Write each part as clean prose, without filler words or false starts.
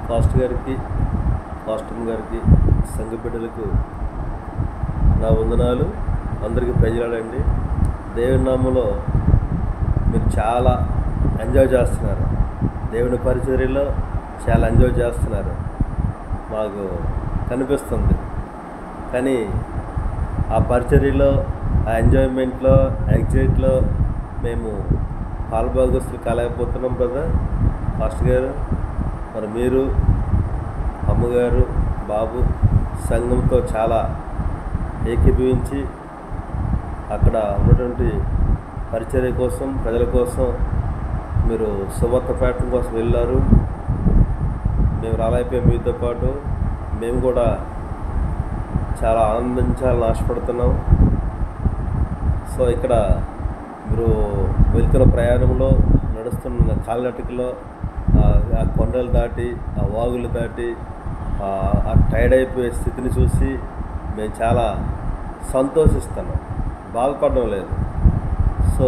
Pastor గారికి, pastor గారికి, సంఘ బిడ్డలకు నా వందనాలు. అందరికీ ప్రజలాడండి. దేవుని నామములో మీరు చాలా ఎంజాయ్ చేస్తున్నారు. దేవుని పరిచర్యలో చాలా ఎంజాయ్ చేస్తున్నారు, మాకు కనిపిస్తుంది. కానీ ఆ పరిచర్యలో, ఆ ఎంజాయ్మెంట్లో, ఎగ్జైట్లో మేము పాల్భాగస్తులు కాలేకపోతున్నాం బ్రదర్. పాస్టర్ గారు, మరి మీరు, అమ్మగారు, బాబు సంఘంతో చాలా ఏకీభవించి అక్కడ ఉన్నటువంటి పరిచర్య కోసం, ప్రజల కోసం మీరు సువార్త ప్రకటన కోసం వెళ్ళారు. మేము రాలేకపోయాం. మీతో పాటు మేము కూడా చాలా ఆనందించాలని ఆశపడుతున్నాం. సో ఇక్కడ మీరు వెళ్తున్న ప్రయాణంలో, నడుస్తున్న కాలినడకలో, ఆ కొండలు దాటి, ఆ వాగులు దాటి, ఆ టైర్డ్ అయిపోయే స్థితిని చూసి మేము చాలా సంతోషిస్తున్నాం, బాధపడడం లేదు. So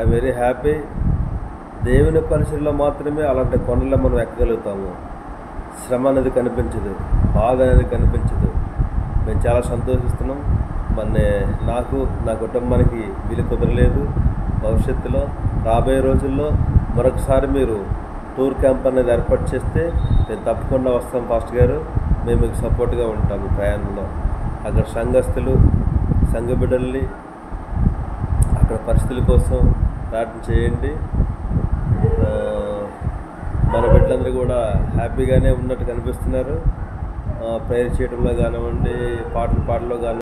I very happy. దేవుని పరిచర్యలో మాత్రమే అలాంటి కొండల్లో మనం ఎక్కగలుగుతాము. శ్రమ అనేది కనిపించదు, బాధ అనేది కనిపించదు. మేము చాలా సంతోషిస్తున్నాం. మరి నాకు, నా కుటుంబానికి వీలు కుదరలేదు. భవిష్యత్తులో రాబోయే రోజుల్లో మరొకసారి మీరు టూర్ క్యాంప్ అనేది ఏర్పాటు చేస్తే నేను తప్పకుండా వస్తాం పాస్టర్ గారు. మేము మీకు సపోర్ట్గా ఉంటాము ప్రయాణంలో. అక్కడ సంఘస్థులు, సంఘ బిడ్డల్ని అక్కడ పరిస్థితుల కోసం ప్రార్థన చేయండి. మన బిడ్డలందరూ కూడా హ్యాపీగానే ఉన్నట్టు కనిపిస్తున్నారు. ప్రేయర్ చేయడంలో కానివ్వండి, పాటలు పాడలో కానివ్వండి.